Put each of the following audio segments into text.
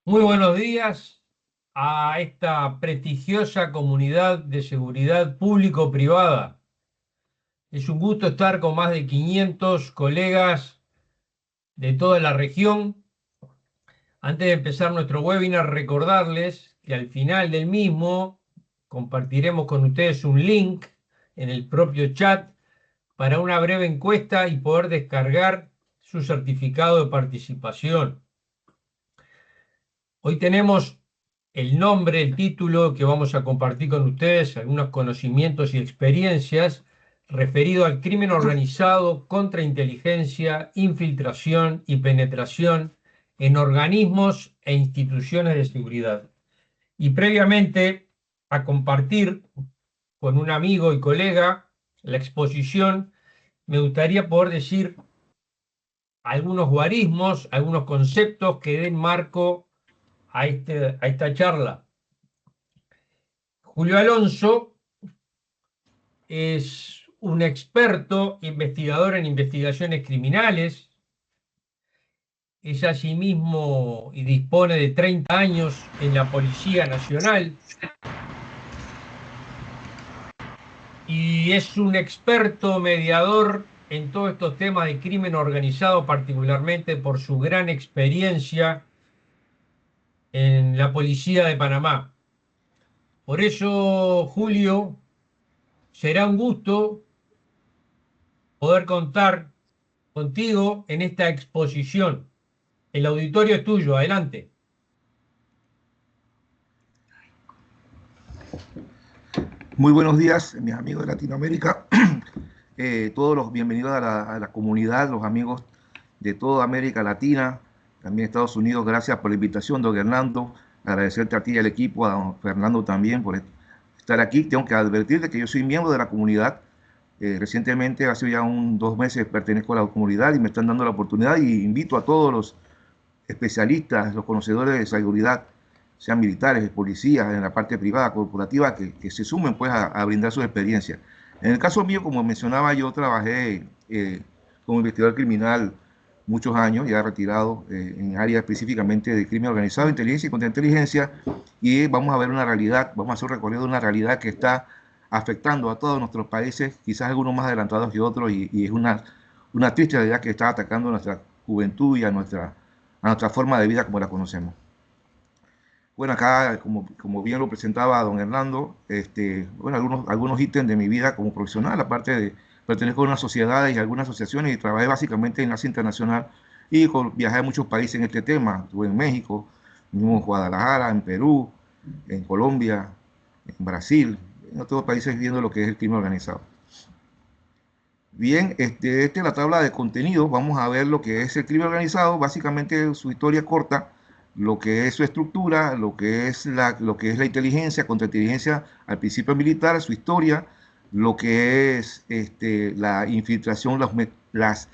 Muy buenos días a esta prestigiosa comunidad de seguridad público-privada. Es un gusto estar con más de 500 colegas de toda la región. Antes de empezar nuestro webinar, recordarles que al final del mismo compartiremos con ustedes un link en el propio chat para una breve encuesta y poder descargar su certificado de participación. Hoy tenemos el nombre, el título que vamos a compartir con ustedes, algunos conocimientos y experiencias referido al crimen organizado, contrainteligencia, infiltración y penetración en organismos e instituciones de seguridad. Y previamente a compartir con un amigo y colega la exposición, me gustaría poder decir algunos guarismos, algunos conceptos que den marco a esta charla. Julio Alonso es un experto investigador en investigaciones criminales. Es asimismo y dispone de 30 años en la Policía Nacional y es un experto mediador en todos estos temas de crimen organizado, particularmente por su gran experiencia en la Policía de Panamá. Por eso, Julio, será un gusto poder contar contigo en esta exposición. El auditorio es tuyo, adelante. Muy buenos días, mis amigos de Latinoamérica, todos los bienvenidos a la comunidad, los amigos de toda América Latina, también Estados Unidos. Gracias por la invitación, don Hernando. Agradecerte a ti y al equipo, a don Fernando también por estar aquí. Tengo que advertirte que yo soy miembro de la comunidad. Recientemente, hace ya 2 meses, pertenezco a la comunidad y me están dando la oportunidad, y invito a todos los especialistas, los conocedores de seguridad, sean militares, policías, en la parte privada, corporativa, que se sumen pues a brindar sus experiencias. En el caso mío, como mencionaba, yo trabajé como investigador criminal muchos años, ya retirado, en áreas específicamente de crimen organizado, inteligencia y contrainteligencia, y vamos a ver una realidad, vamos a hacer un recorrido de una realidad que está afectando a todos nuestros países, quizás algunos más adelantados que otros, y es una triste realidad que está atacando a nuestra juventud y a nuestra forma de vida como la conocemos. Bueno, acá, como bien lo presentaba don Hernando, bueno, algunos ítems de mi vida como profesional, aparte de pertenezco a unas sociedades y algunas asociaciones, y trabajé básicamente en Enlace Internacional, y viajé a muchos países en este tema. Estuve en México, mismo en Guadalajara, en Perú, en Colombia, en Brasil, en otros países, viendo lo que es el crimen organizado. Bien, esta es la tabla de contenido. Vamos a ver lo que es el crimen organizado, básicamente su historia corta, lo que es su estructura, lo que es la inteligencia, contrainteligencia al principio militar, su historia, lo que es la infiltración, las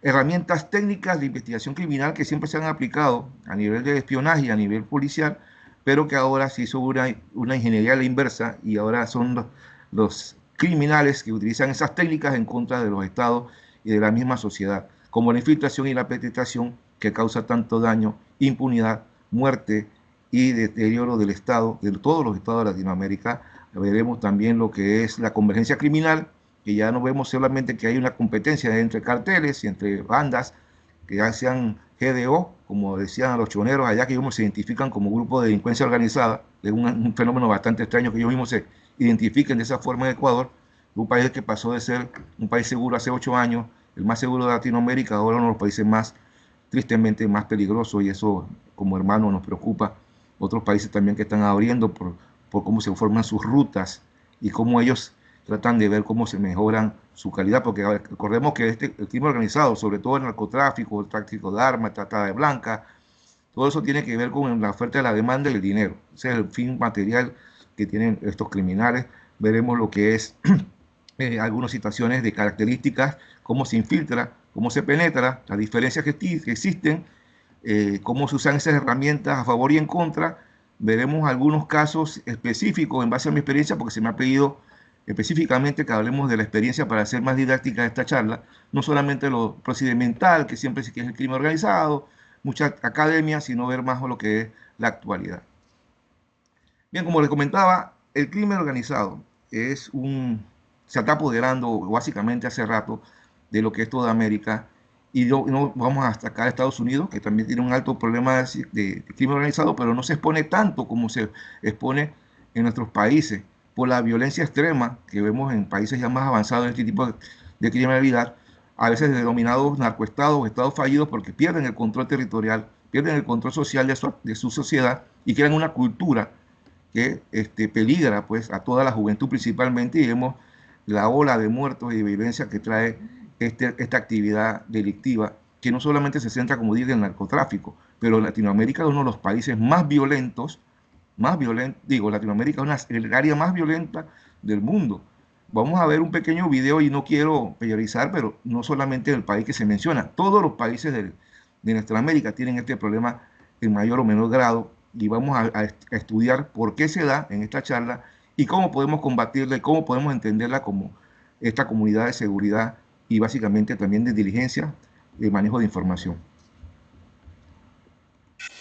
herramientas técnicas de investigación criminal que siempre se han aplicado a nivel de espionaje y a nivel policial, pero que ahora se hizo una ingeniería a la inversa, y ahora son los criminales que utilizan esas técnicas en contra de los estados y de la misma sociedad, como la infiltración y la penetración, que causa tanto daño, impunidad, muerte y deterioro del Estado, de todos los estados de Latinoamérica. Veremos también lo que es la convergencia criminal, que ya no vemos solamente que hay una competencia entre carteles y entre bandas, que ya sean GDO, como decían los choneros allá, que ellos se identifican como grupo de delincuencia organizada. Es un fenómeno bastante extraño que ellos mismos se identifiquen de esa forma en Ecuador, un país que pasó de ser un país seguro hace 8 años, el más seguro de Latinoamérica, ahora uno de los países más, tristemente, más peligrosos, y eso como hermano nos preocupa. Otros países también que están abriendo por cómo se forman sus rutas y cómo ellos tratan de ver cómo se mejoran su calidad, porque recordemos que el crimen organizado, sobre todo el narcotráfico, el tráfico de armas, trata de blancas, todo eso tiene que ver con la oferta y la demanda del dinero. Ese es el fin material que tienen estos criminales. Veremos lo que es algunas situaciones de características, cómo se infiltra, cómo se penetra, las diferencias que existen, cómo se usan esas herramientas a favor y en contra. Veremos algunos casos específicos en base a mi experiencia, porque se me ha pedido específicamente que hablemos de la experiencia para hacer más didáctica esta charla, no solamente lo procedimental, que siempre se quiere el crimen organizado, mucha academia, sino ver más lo que es la actualidad. Bien, como les comentaba, el crimen organizado se está apoderando básicamente hace rato de lo que es toda América, y no vamos hasta acá a Estados Unidos, que también tiene un alto problema de crimen organizado, pero no se expone tanto como se expone en nuestros países por la violencia extrema que vemos en países ya más avanzados en este tipo de criminalidad, a veces denominados narcoestados o estados fallidos, porque pierden el control territorial, pierden el control social de su sociedad y crean una cultura que peligra pues a toda la juventud principalmente, y vemos la ola de muertos y de violencia que trae esta actividad delictiva, que no solamente se centra, como digo, en el narcotráfico, pero Latinoamérica es uno de los países más violentos, Latinoamérica es el área más violenta del mundo. Vamos a ver un pequeño video, y no quiero priorizar, pero no solamente el país que se menciona, todos los países de nuestra América tienen este problema en mayor o menor grado, y vamos a estudiar por qué se da en esta charla y cómo podemos combatirla y cómo podemos entenderla como esta comunidad de seguridad y básicamente también de inteligencia y manejo de información.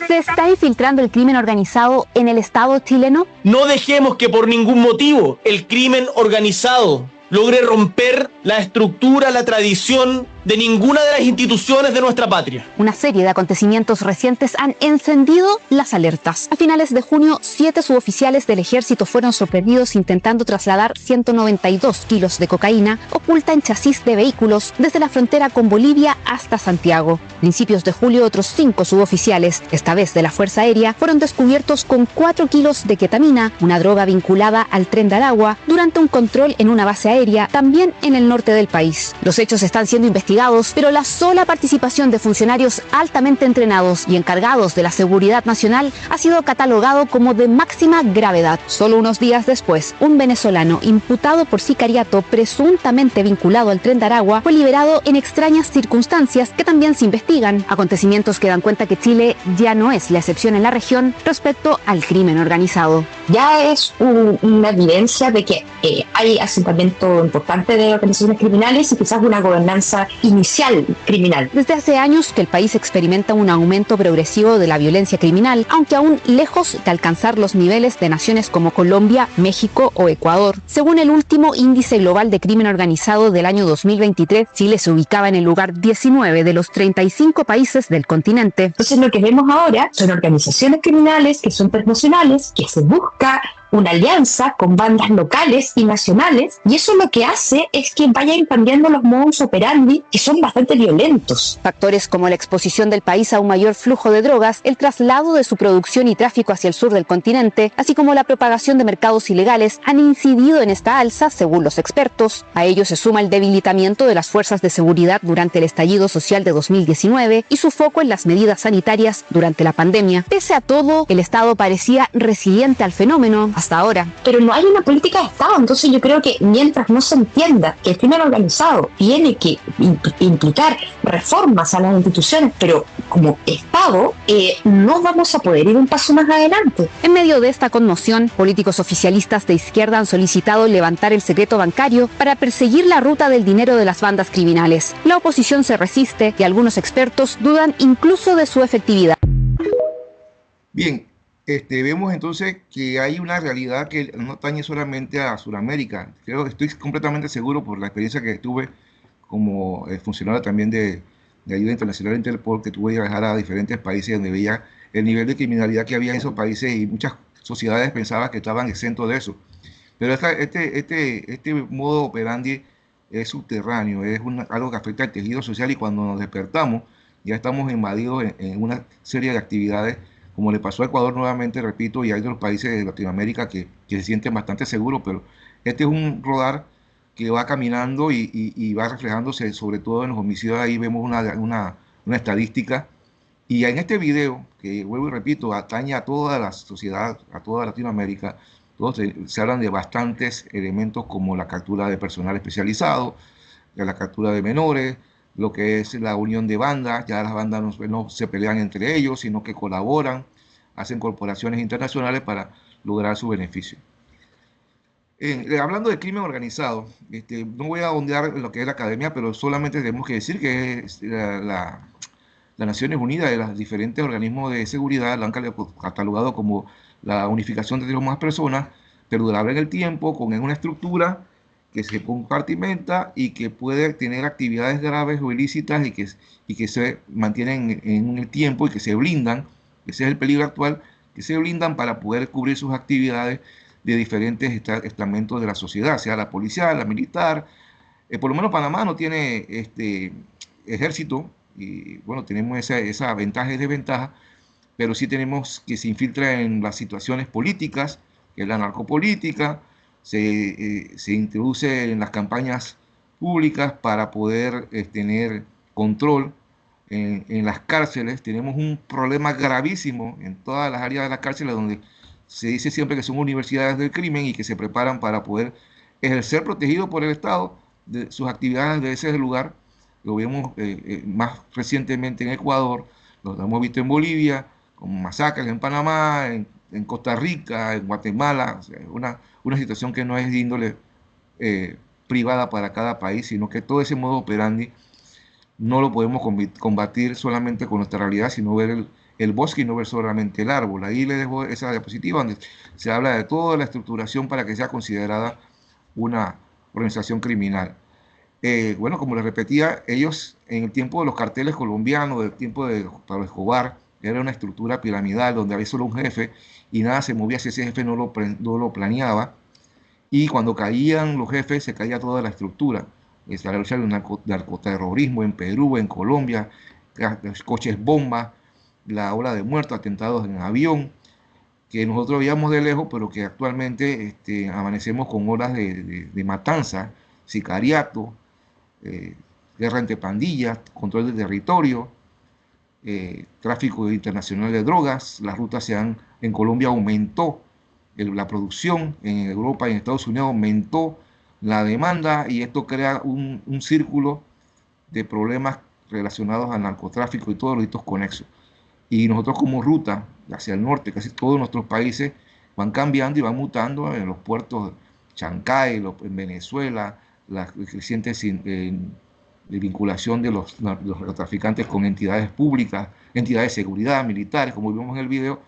¿Se está infiltrando el crimen organizado en el Estado chileno? No dejemos que por ningún motivo el crimen organizado logre romper la estructura, la tradición de ninguna de las instituciones de nuestra patria. Una serie de acontecimientos recientes han encendido las alertas. A finales de junio, 7 suboficiales del ejército fueron sorprendidos intentando trasladar 192 kilos de cocaína oculta en chasis de vehículos desde la frontera con Bolivia hasta Santiago. A principios de julio, otros 5 suboficiales, esta vez de la Fuerza Aérea, fueron descubiertos con 4 kilos de ketamina, una droga vinculada al Tren de Aragua, durante un control en una base aérea también en el norte del país. Los hechos están siendo investigados, pero la sola participación de funcionarios altamente entrenados y encargados de la seguridad nacional ha sido catalogado como de máxima gravedad. Solo unos días después, un venezolano imputado por sicariato presuntamente vinculado al Tren de Aragua fue liberado en extrañas circunstancias que también se investigan. Acontecimientos que dan cuenta que Chile ya no es la excepción en la región respecto al crimen organizado. Ya es una evidencia de que hay asentamiento importante de organizaciones criminales y quizás una gobernanza inicial criminal. Desde hace años que el país experimenta un aumento progresivo de la violencia criminal, aunque aún lejos de alcanzar los niveles de naciones como Colombia, México o Ecuador. Según el último índice global de crimen organizado del año 2023, Chile se ubicaba en el lugar 19 de los 35 países del continente. Entonces lo que vemos ahora son organizaciones criminales que son transnacionales, que se busca una alianza con bandas locales y nacionales, y eso lo que hace es que vayan cambiando los modus operandi, que son bastante violentos. Factores como la exposición del país a un mayor flujo de drogas, el traslado de su producción y tráfico hacia el sur del continente, así como la propagación de mercados ilegales, han incidido en esta alza, según los expertos. A ello se suma el debilitamiento de las fuerzas de seguridad durante el estallido social de 2019 y su foco en las medidas sanitarias durante la pandemia. Pese a todo, el Estado parecía resiliente al fenómeno hasta ahora. Pero no hay una política de Estado, entonces yo creo que mientras no se entienda que el crimen organizado tiene que implicar reformas a las instituciones, pero como Estado, no vamos a poder ir un paso más adelante. En medio de esta conmoción, políticos oficialistas de izquierda han solicitado levantar el secreto bancario para perseguir la ruta del dinero de las bandas criminales. La oposición se resiste y algunos expertos dudan incluso de su efectividad. Bien, vemos entonces que hay una realidad que no atañe solamente a Sudamérica. Estoy completamente seguro por la experiencia que tuve como funcionario también de ayuda internacional de Interpol, que tuve que viajar a diferentes países donde veía el nivel de criminalidad que había en esos países, y muchas sociedades pensaban que estaban exentos de eso. Pero este modo operandi es subterráneo, es algo que afecta al tejido social, y cuando nos despertamos ya estamos invadidos en una serie de actividades, como le pasó a Ecuador nuevamente, repito, y hay otros países de Latinoamérica que se sienten bastante seguros, pero este es un rodar que va caminando y va reflejándose sobre todo en los homicidios. Ahí vemos una estadística. Y en este video, que vuelvo y repito, atañe a toda la sociedad, a toda Latinoamérica, se hablan de bastantes elementos como la captura de personal especializado, de la captura de menores, lo que es la unión de bandas. Ya las bandas no se pelean entre ellos, sino que colaboran, hacen corporaciones internacionales para lograr su beneficio. Hablando de crimen organizado, no voy a ahondar en lo que es la academia, pero solamente tenemos que decir que las Naciones Unidas y los diferentes organismos de seguridad lo han catalogado como la unificación de más personas, perdurable en el tiempo, con una estructura que se compartimenta y que puede tener actividades graves o ilícitas y que se mantienen en el tiempo y que se blindan. Ese es el peligro actual, que se blindan para poder cubrir sus actividades de diferentes estamentos de la sociedad, sea la policial, la militar. Por lo menos Panamá no tiene ejército, y bueno, tenemos esa ventaja y desventaja, pero sí tenemos que se infiltra en las situaciones políticas, que es la narcopolítica, se introduce en las campañas públicas para poder tener control en las cárceles. Tenemos un problema gravísimo en todas las áreas de las cárceles, donde se dice siempre que son universidades del crimen y que se preparan para poder ejercer protegido por el Estado de sus actividades de ese lugar. Lo vemos más recientemente en Ecuador, lo hemos visto en Bolivia, con masacres en Panamá, en Costa Rica, en Guatemala. O sea, una situación que no es de índole privada para cada país, sino que todo ese modo operandi no lo podemos combatir solamente con nuestra realidad, sino ver el bosque y no ver solamente el árbol. Ahí le dejo esa diapositiva donde se habla de toda la estructuración para que sea considerada una organización criminal. Bueno, como les repetía, ellos en el tiempo de los carteles colombianos, del tiempo de Pablo Escobar, era una estructura piramidal donde había solo un jefe y nada se movía si ese jefe no lo planeaba. Y cuando caían los jefes, se caía toda la estructura. La lucha del narcoterrorismo en Perú, en Colombia, coches bombas, la ola de muertos, atentados en avión, que nosotros veíamos de lejos, pero que actualmente amanecemos con olas de matanza, sicariato, guerra entre pandillas, control del territorio, tráfico internacional de drogas. Las rutas en Colombia aumentó la producción, en Europa y en Estados Unidos aumentó la demanda, y esto crea un círculo de problemas relacionados al narcotráfico y todos los delitos conexos. Y nosotros como ruta hacia el norte, casi todos nuestros países van cambiando y van mutando en los puertos Chancay, en Venezuela, las crecientes vinculación de los narcotraficantes con entidades públicas, entidades de seguridad, militares, como vimos en el video,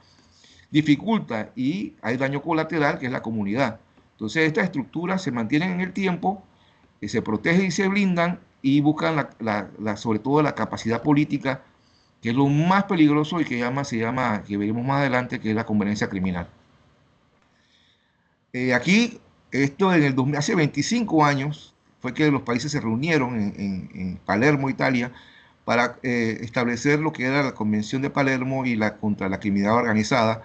dificulta, y hay daño colateral, que es la comunidad. Entonces estas estructuras se mantienen en el tiempo, se protegen y se blindan, y buscan sobre todo la capacidad política, que es lo más peligroso y que que veremos más adelante, que es la conveniencia criminal. Aquí, hace 25 años, fue que los países se reunieron en Palermo, Italia, para establecer lo que era la Convención de Palermo y contra la criminalidad organizada,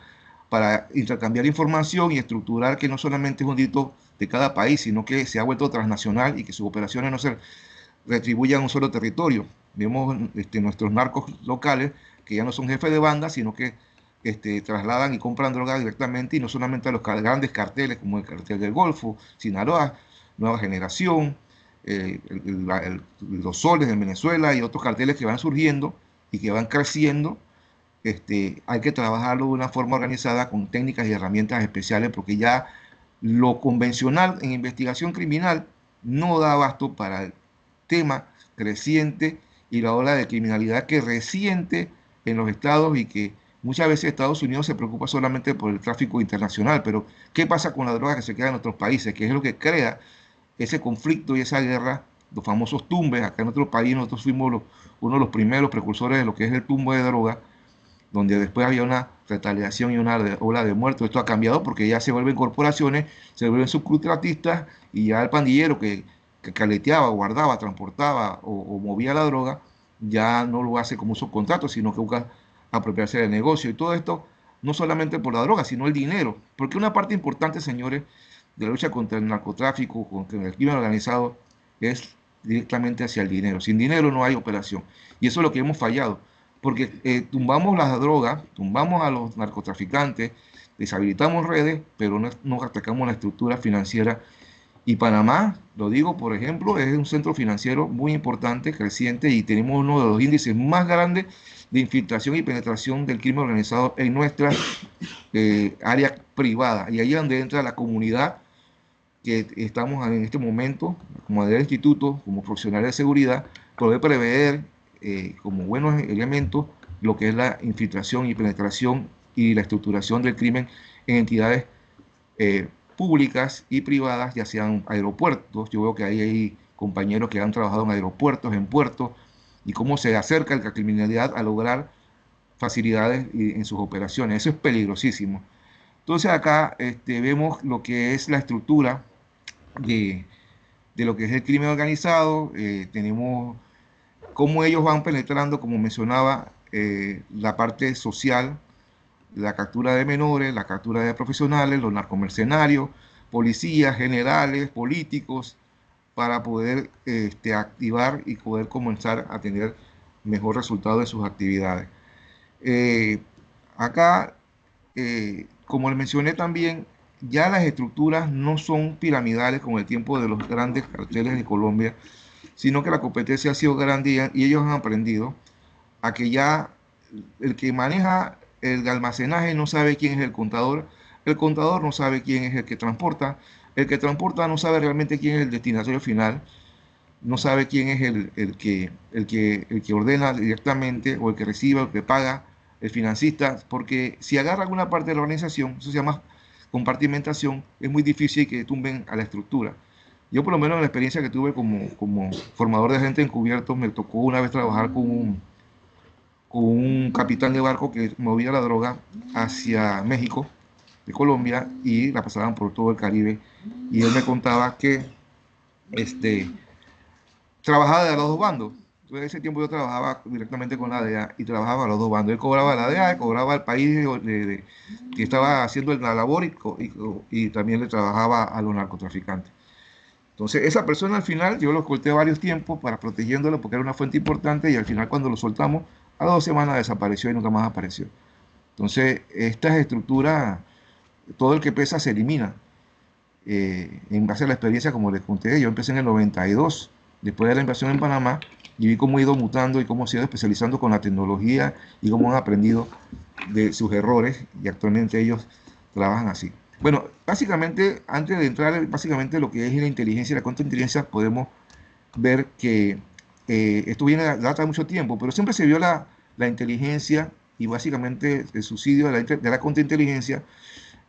para intercambiar información y estructurar que no solamente es un delito de cada país, sino que se ha vuelto transnacional y que sus operaciones no se retribuyan a un solo territorio. Vemos nuestros narcos locales que ya no son jefes de banda, sino que trasladan y compran drogas directamente, y no solamente a los grandes carteles como el cartel del Golfo, Sinaloa, Nueva Generación, los Soles en Venezuela y otros carteles que van surgiendo y que van creciendo. Hay que trabajarlo de una forma organizada con técnicas y herramientas especiales, porque ya lo convencional en investigación criminal no da abasto para el tema creciente y la ola de criminalidad que resiente en los estados, y que muchas veces Estados Unidos se preocupa solamente por el tráfico internacional. Pero ¿qué pasa con la droga que se queda en otros países? Que es lo que crea ese conflicto y esa guerra, los famosos tumbes. Acá en nuestro país nosotros fuimos uno de los primeros precursores de lo que es el tumbo de droga, donde después había una retaliación y una ola de muertos. Esto ha cambiado porque ya se vuelven corporaciones, se vuelven subcontratistas, y ya el pandillero que caleteaba, guardaba, transportaba o movía la droga, ya no lo hace como un subcontrato, sino que busca apropiarse del negocio. Y todo esto no solamente por la droga, sino el dinero. Porque una parte importante, señores, de la lucha contra el narcotráfico, contra el crimen organizado, es directamente hacia el dinero. Sin dinero no hay operación. Y eso es lo que hemos fallado, porque tumbamos las drogas, tumbamos a los narcotraficantes, deshabilitamos redes, pero no atacamos la estructura financiera. Y Panamá, lo digo por ejemplo, es un centro financiero muy importante, creciente, y tenemos uno de los índices más grandes de infiltración y penetración del crimen organizado en nuestra área privada. Y ahí es donde entra la comunidad que estamos en este momento, como del instituto, como profesionales de seguridad, poder prever como buenos elementos lo que es la infiltración y penetración y la estructuración del crimen en entidades públicas y privadas, ya sean aeropuertos. Yo veo que ahí hay compañeros que han trabajado en aeropuertos, en puertos, y cómo se acerca la criminalidad a lograr facilidades en sus operaciones. Eso es peligrosísimo. Entonces acá vemos lo que es la estructura de lo que es el crimen organizado. Tenemos cómo ellos van penetrando, como mencionaba, la parte social, la captura de menores, la captura de profesionales, los narcomercenarios, policías, generales, políticos, para poder activar y poder comenzar a tener mejor resultado de sus actividades. Acá, como les mencioné también, ya las estructuras no son piramidales como el tiempo de los grandes carteles de Colombia, sino que la competencia ha sido grande y ellos han aprendido a que ya el que maneja el almacenaje no sabe quién es el contador no sabe quién es el que transporta no sabe realmente quién es el destinatario final, no sabe quién es el que ordena directamente, o el que recibe, o el que paga, el financista, porque si agarra alguna parte de la organización, eso se llama compartimentación, es muy difícil que tumben a la estructura. Yo, por lo menos en la experiencia que tuve como formador de agentes encubiertos, me tocó una vez trabajar con un capitán de barco que movía la droga hacia México, de Colombia, y la pasaban por todo el Caribe. Y él me contaba que trabajaba de los dos bandos. Entonces, en ese tiempo yo trabajaba directamente con la DEA y trabajaba a los dos bandos. Él cobraba a la DEA, cobraba al país que estaba haciendo la labor, y también le trabajaba a los narcotraficantes. Entonces, esa persona al final, yo lo oculté varios tiempos para protegiéndolo porque era una fuente importante, y al final cuando lo soltamos, a 2 semanas desapareció y nunca más apareció. Entonces, estas estructuras, todo el que pesa se elimina. En base a la experiencia, como les conté, yo empecé en el 92, después de la invasión en Panamá, y vi cómo ha ido mutando y cómo se ha ido especializando con la tecnología y cómo han aprendido de sus errores, y actualmente ellos trabajan así. Bueno, básicamente, antes de entrar básicamente lo que es la inteligencia y la contrainteligencia, podemos ver que esto data de mucho tiempo, pero siempre se vio la inteligencia y básicamente el subsidio de la contrainteligencia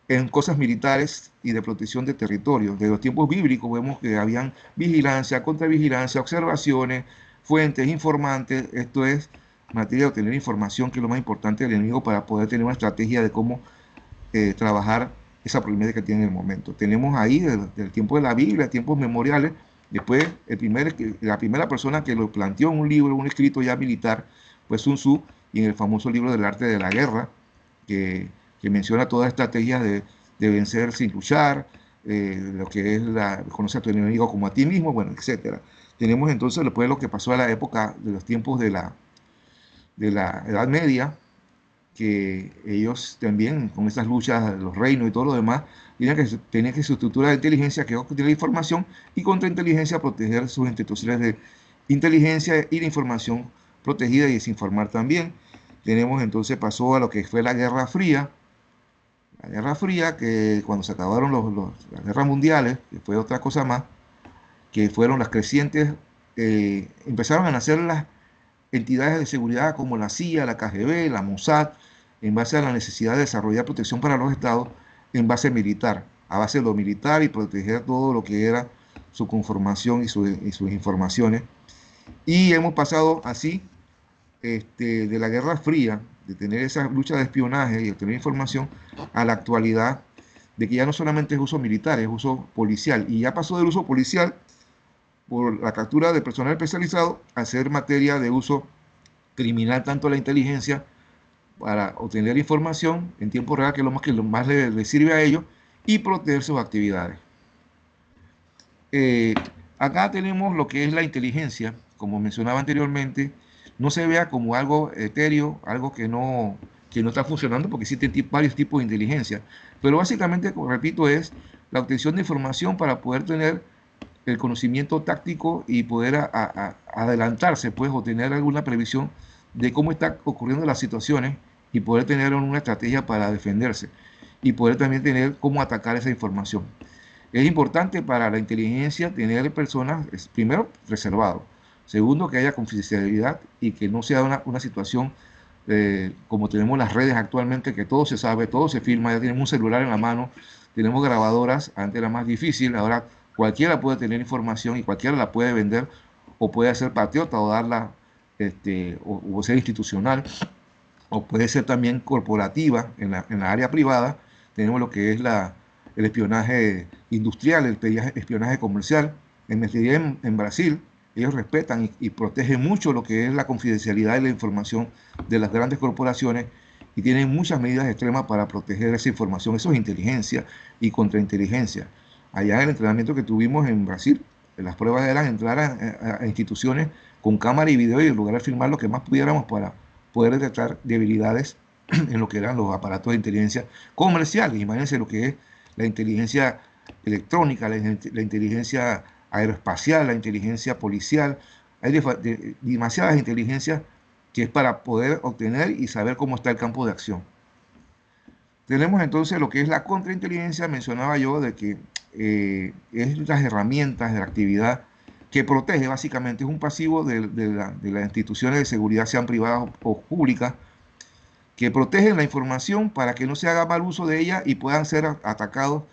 en cosas militares y de protección de territorio. De los tiempos bíblicos vemos que habían vigilancia, contravigilancia, observaciones, fuentes, informantes. Esto es materia de obtener información, que es lo más importante del enemigo, para poder tener una estrategia de cómo trabajar esa problemática que tiene en el momento. Tenemos ahí desde el tiempo de la Biblia, tiempos memoriales. Después, la primera persona que lo planteó en un libro, un escrito ya militar, fue Sun Tzu, y en el famoso libro del arte de la guerra, que menciona todas las estrategias de vencer sin luchar, lo que es conocer a tu enemigo como a ti mismo, bueno, etc. Tenemos entonces después lo que pasó a la época de los tiempos de la Edad Media, que ellos también, con esas luchas, los reinos y todo lo demás, tenían que su estructura de inteligencia, que obtener la información, y contrainteligencia, proteger sus instituciones de inteligencia y de información protegida y desinformar también. Tenemos entonces, pasó a lo que fue la Guerra Fría. La Guerra Fría, que cuando se acabaron las guerras mundiales, que fue otra cosa más, que fueron las crecientes, empezaron a nacer las entidades de seguridad como la CIA, la KGB, la Mossad, en base a la necesidad de desarrollar protección para los estados en base militar, a base de lo militar, y proteger todo lo que era su conformación y sus informaciones. Y hemos pasado así de la Guerra Fría, de tener esa lucha de espionaje y obtener información, a la actualidad de que ya no solamente es uso militar, es uso policial, y ya pasó del uso policial por la captura de personal especializado a ser materia de uso criminal, tanto la inteligencia para obtener información en tiempo real, que es lo más que le sirve a ellos, y proteger sus actividades. Eh, Acá tenemos lo que es la inteligencia, como mencionaba anteriormente, no se vea como algo etéreo, algo que no está funcionando, porque existen varios tipos de inteligencia. Pero básicamente, como repito, es la obtención de información para poder tener el conocimiento táctico y poder adelantarse, pues, o tener alguna previsión de cómo están ocurriendo las situaciones y poder tener una estrategia para defenderse y poder también tener cómo atacar esa información. Es importante para la inteligencia tener personas, primero, reservado. Segundo, que haya confidencialidad y que no sea una situación como tenemos las redes actualmente, que todo se sabe, todo se filma, ya tenemos un celular en la mano, tenemos grabadoras, antes era más difícil, ahora cualquiera puede tener información y cualquiera la puede vender o puede ser patriota o darla, o ser institucional, o puede ser también corporativa en la área privada. Tenemos lo que es el espionaje industrial, el espionaje comercial. En Brasil, ellos respetan y protegen mucho lo que es la confidencialidad y la información de las grandes corporaciones y tienen muchas medidas extremas para proteger esa información. Eso es inteligencia y contrainteligencia. Allá en el entrenamiento que tuvimos en Brasil, las pruebas eran entrar a instituciones con cámara y video y lograr filmar lo que más pudiéramos para poder detectar debilidades en lo que eran los aparatos de inteligencia comerciales. Imagínense lo que es la inteligencia electrónica, la inteligencia aeroespacial, la inteligencia policial. Hay demasiadas inteligencias que es para poder obtener y saber cómo está el campo de acción. Tenemos entonces lo que es la contrainteligencia, mencionaba yo, de que es las herramientas de la actividad que protege, básicamente es un pasivo de las instituciones de seguridad, sean privadas o públicas, que protegen la información para que no se haga mal uso de ella y puedan ser atacados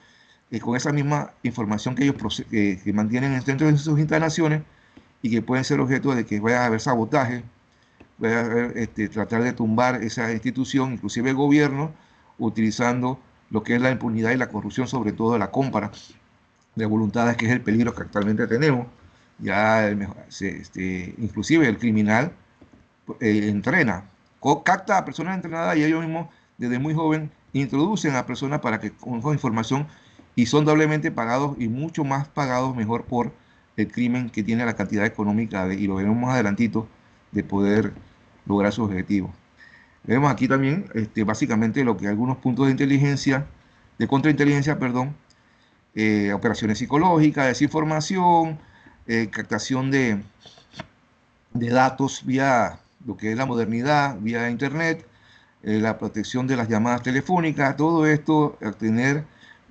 con esa misma información que ellos que mantienen dentro de sus instalaciones y que pueden ser objeto de que vaya a haber sabotaje, vaya a haber, tratar de tumbar esa institución, inclusive el gobierno, utilizando lo que es la impunidad y la corrupción, sobre todo la compra de voluntades, que es el peligro que actualmente tenemos. Ya inclusive el criminal entrena, capta a personas entrenadas y ellos mismos desde muy joven introducen a personas para que con información y son doblemente pagados y mucho más pagados mejor por el crimen que tiene la cantidad económica y lo veremos más adelantito de poder lograr su objetivo. Vemos aquí también básicamente lo que algunos puntos de inteligencia, de contrainteligencia, perdón, operaciones psicológicas, desinformación, captación de datos vía lo que es la modernidad, vía internet, la protección de las llamadas telefónicas, todo esto obtener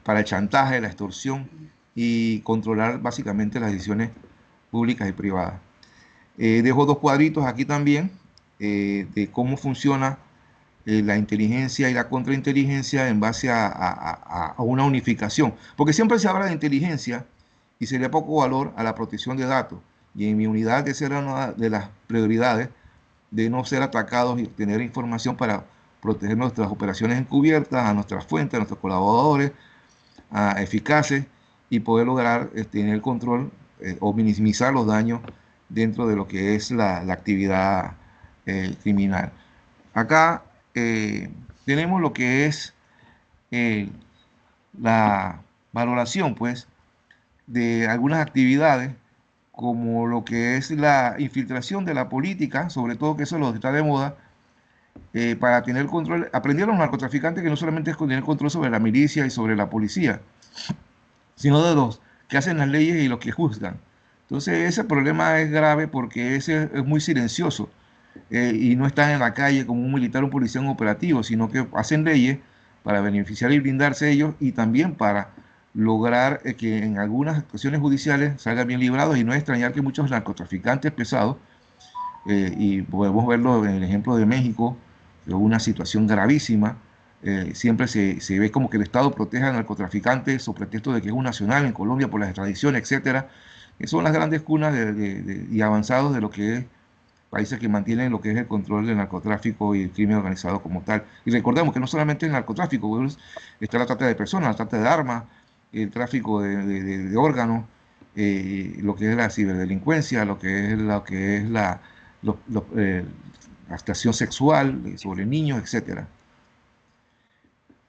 para el chantaje, la extorsión y controlar básicamente las decisiones públicas y privadas. Dejo dos cuadritos aquí también de cómo funciona la inteligencia y la contrainteligencia en base a una unificación. Porque siempre se habla de inteligencia y se le da poco valor a la protección de datos. Y en mi unidad esa era una de las prioridades de no ser atacados y tener información para proteger nuestras operaciones encubiertas, a nuestras fuentes, a nuestros colaboradores, eficaces y poder lograr tener control o minimizar los daños dentro de lo que es la actividad criminal. Acá tenemos lo que es la valoración, pues, de algunas actividades como lo que es la infiltración de la política, sobre todo que eso es lo que está de moda, para tener control. Aprendieron los narcotraficantes que no solamente es tener control sobre la milicia y sobre la policía, sino de los que hacen las leyes y los que juzgan. Entonces ese problema es grave porque ese es muy silencioso y no están en la calle como un militar o un policía en operativo, sino que hacen leyes para beneficiar y blindarse ellos y también para lograr que en algunas actuaciones judiciales salgan bien librados, y no es extrañar que muchos narcotraficantes pesados, y podemos verlo en el ejemplo de México, que hubo una situación gravísima, siempre se ve como que el Estado protege al narcotraficante sobre pretexto de que es un nacional en Colombia por las extradiciones, etcétera, que son las grandes cunas y avanzados de lo que es países que mantienen lo que es el control del narcotráfico y el crimen organizado como tal. Y recordemos que no solamente el narcotráfico, pues, está la trata de personas, la trata de armas, el tráfico de órganos, lo que es la ciberdelincuencia, lo que es la explotación sexual sobre niños, etcétera.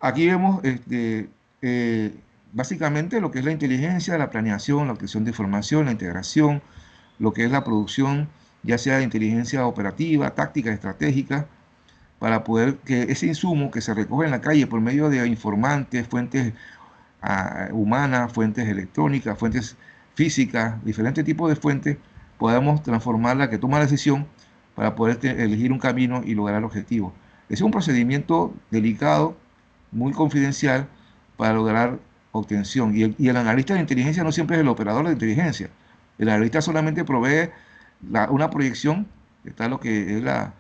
Aquí vemos básicamente lo que es la inteligencia, la planeación, la obtención de información, la integración, lo que es la producción, ya sea de inteligencia operativa, táctica, estratégica, para poder que ese insumo que se recoge en la calle por medio de informantes, fuentes humanas, fuentes electrónicas, fuentes físicas, diferentes tipos de fuentes, podamos transformarla, que toma la decisión para poder elegir un camino y lograr el objetivo. Es un procedimiento delicado, muy confidencial, para lograr obtención. Y el analista de inteligencia no siempre es el operador de inteligencia. El analista solamente provee una proyección, está lo que es la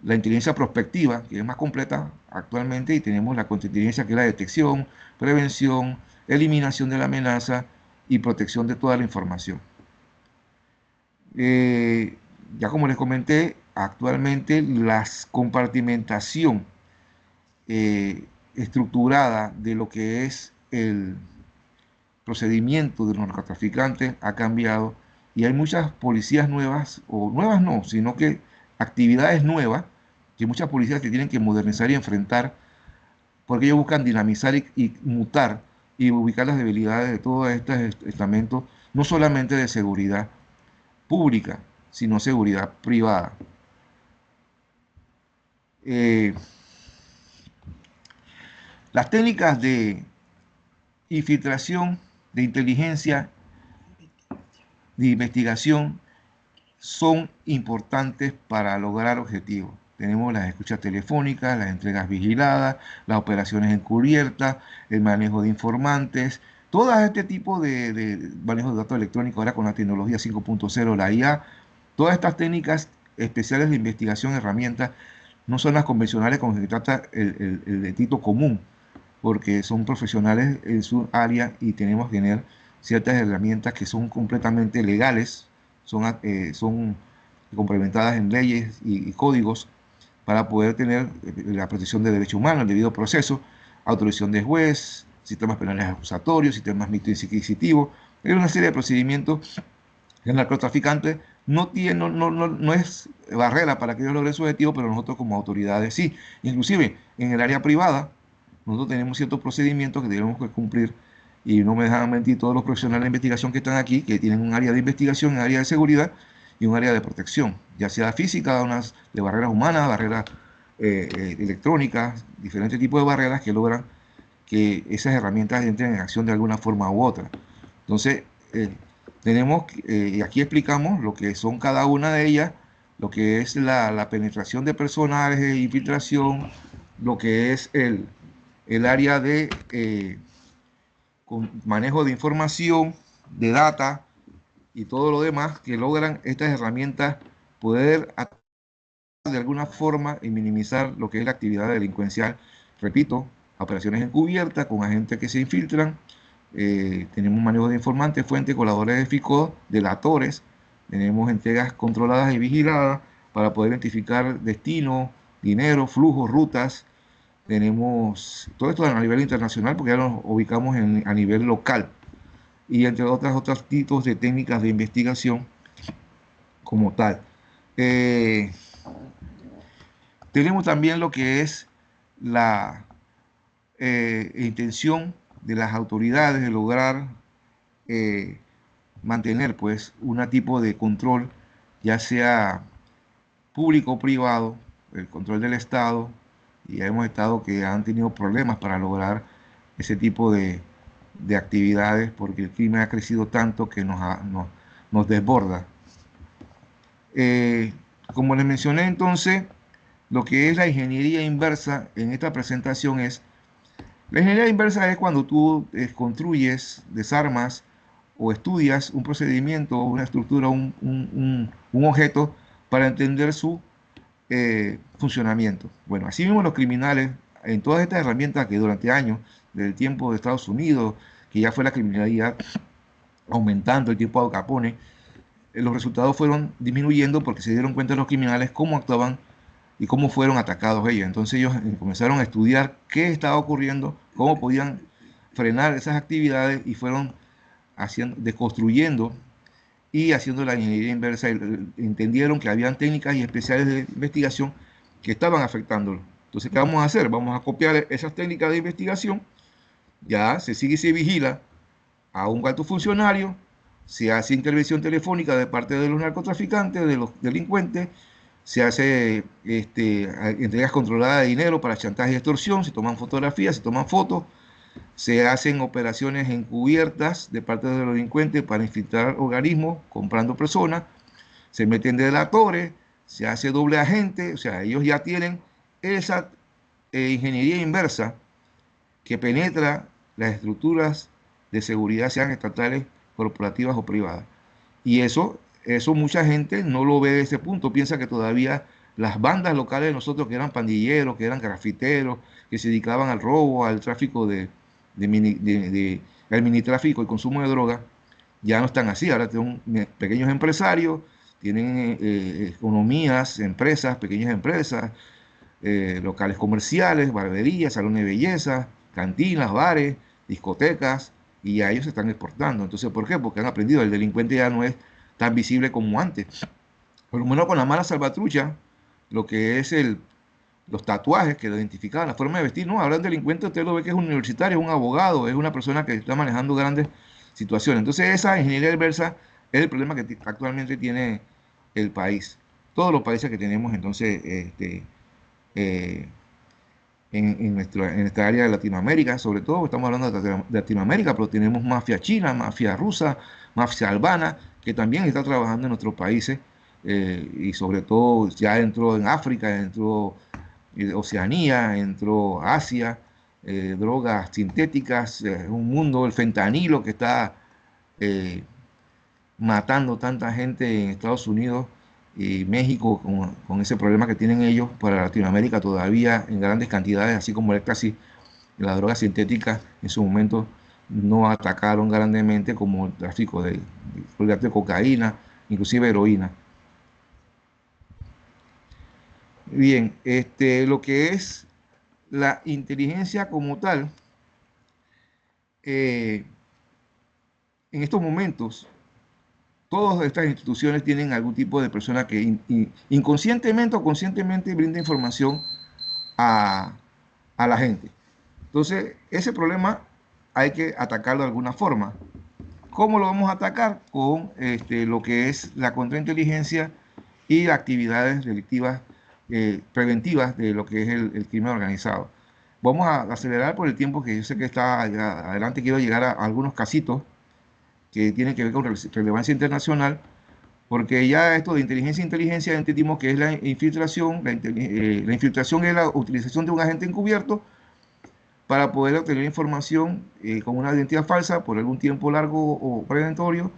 inteligencia prospectiva, que es más completa actualmente, y tenemos la contrainteligencia, que es la detección, prevención, eliminación de la amenaza y protección de toda la información. Ya como les comenté, actualmente la compartimentación estructurada de lo que es el procedimiento de los narcotraficantes ha cambiado, y hay muchas policías nuevas, o nuevas no, sino que actividades nuevas que muchas policías que tienen que modernizar y enfrentar, porque ellos buscan dinamizar y mutar y ubicar las debilidades de todos estos estamentos, no solamente de seguridad pública, sino seguridad privada. Las técnicas de infiltración, de inteligencia, de investigación son importantes para lograr objetivos. Tenemos las escuchas telefónicas, las entregas vigiladas, las operaciones encubiertas, el manejo de informantes, todo este tipo de manejo de datos electrónicos ahora con la tecnología 5.0, la IA. Todas estas técnicas especiales de investigación, herramientas, no son las convencionales con las que trata el delito común, porque son profesionales en su área y tenemos que tener ciertas herramientas que son completamente legales, son complementadas en leyes y códigos, para poder tener la protección de derechos humanos, el debido proceso, autorización de juez, sistemas penales acusatorios, sistemas mixtos inquisitivos. Hay una serie de procedimientos que el narcotraficante no es barrera para que ellos logren su objetivo, pero nosotros como autoridades sí. Inclusive en el área privada, nosotros tenemos ciertos procedimientos que tenemos que cumplir, y no me dejan mentir todos los profesionales de investigación que están aquí, que tienen un área de investigación, un área de seguridad y un área de protección, ya sea física, unas de barreras humanas, barreras electrónicas, diferentes tipos de barreras que logran que esas herramientas entren en acción de alguna forma u otra. Entonces, y aquí explicamos lo que son cada una de ellas, lo que es la penetración de personajes, infiltración, lo que es el área de manejo de información, de data y todo lo demás, que logran estas herramientas poder de alguna forma y minimizar lo que es la actividad delincuencial. Repito, operaciones encubiertas con agentes que se infiltran, tenemos manejo de informantes, fuentes, colaboradores de FICO, delatores, tenemos entregas controladas y vigiladas para poder identificar destino, dinero, flujos, rutas. Tenemos todo esto a nivel internacional, porque ya nos ubicamos a nivel local, y entre otros tipos de técnicas de investigación como tal. Tenemos también lo que es la intención de las autoridades de lograr mantener pues un tipo de control, ya sea público o privado, el control del Estado, y ya hemos estado que han tenido problemas para lograr ese tipo de actividades, porque el crimen ha crecido tanto que nos desborda. Como les mencioné entonces, lo que es la ingeniería inversa en esta presentación la ingeniería inversa es cuando tú construyes, desarmas o estudias un procedimiento, una estructura, un objeto para entender su funcionamiento. Bueno, así mismo los criminales, en todas estas herramientas que durante años, desde el tiempo de Estados Unidos, que ya fue la criminalidad aumentando, el tiempo de Al Capone, los resultados fueron disminuyendo porque se dieron cuenta los criminales cómo actuaban y cómo fueron atacados ellos. Entonces ellos comenzaron a estudiar qué estaba ocurriendo, cómo podían frenar esas actividades, y fueron deconstruyendo y haciendo la ingeniería inversa. Entendieron que habían técnicas y especiales de investigación que estaban afectándolo. Entonces, ¿qué vamos a hacer? Vamos a copiar esas técnicas de investigación ya se sigue y se vigila a un alto funcionario, se hace intervención telefónica de parte de los narcotraficantes, de los delincuentes, se hace entregas controladas de dinero para chantaje y extorsión, se toman fotografías, se toman fotos, se hacen operaciones encubiertas de parte de los delincuentes para infiltrar organismos, comprando personas, se meten delatores, se hace doble agente, o sea, ellos ya tienen esa ingeniería inversa que penetra las estructuras de seguridad, sean estatales, corporativas o privadas. Y eso mucha gente no lo ve de ese punto, piensa que todavía las bandas locales de nosotros, que eran pandilleros, que eran grafiteros, que se dedicaban al robo, al tráfico al minitráfico y consumo de drogas, ya no están así. Ahora son pequeños empresarios, tienen economías, empresas, pequeñas empresas, locales comerciales, barberías, salones de belleza, cantinas, bares, discotecas, y ya ellos se están exportando. Entonces, ¿por qué? Porque han aprendido, el delincuente ya no es tan visible como antes. Por lo menos con la mala salvatrucha, lo que es los tatuajes que lo identificaban, la forma de vestir, no, ahora el delincuente usted lo ve que es un universitario, es un abogado, es una persona que está manejando grandes situaciones. Entonces esa ingeniería inversa es el problema que actualmente tiene el país. Todos los países que tenemos entonces en esta área de Latinoamérica, sobre todo estamos hablando de Latinoamérica, pero tenemos mafia china, mafia rusa, mafia albana, que también está trabajando en nuestros países, y sobre todo ya entró en África, entró en Oceanía, entró Asia, drogas sintéticas, un mundo, el fentanilo que está matando tanta gente en Estados Unidos y México con ese problema que tienen ellos para Latinoamérica todavía en grandes cantidades, así como el éxtasis y las drogas sintéticas en su momento no atacaron grandemente como el tráfico de cocaína, inclusive heroína. Bien, lo que es la inteligencia como tal, en estos momentos todas estas instituciones tienen algún tipo de persona que inconscientemente o conscientemente brinda información a la gente. Entonces, ese problema hay que atacarlo de alguna forma. ¿Cómo lo vamos a atacar? Con lo que es la contrainteligencia y actividades delictivas preventivas de lo que es el crimen organizado. Vamos a acelerar por el tiempo que yo sé que está adelante. Quiero llegar a algunos casitos que tienen que ver con relevancia internacional, porque ya esto de inteligencia entendimos que es la infiltración. La infiltración es la utilización de un agente encubierto para poder obtener información con una identidad falsa por algún tiempo largo o preventorio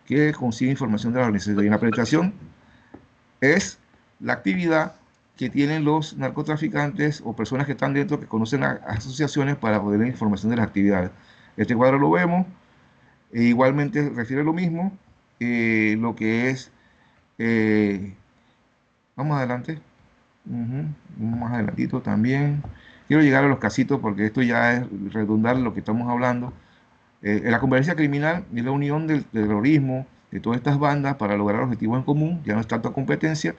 que consigue información de la organización. Y la penetración es la actividad que tienen los narcotraficantes o personas que están dentro, que conocen las asociaciones para poder tener información de las actividades. Este cuadro lo vemos. Igualmente refiere lo mismo, lo que es, vamos adelante, más adelantito también. Quiero llegar a los casitos porque esto ya es redundar lo que estamos hablando. La convergencia criminal es la unión del terrorismo, de todas estas bandas para lograr objetivos en común. Ya no es tanto competencia,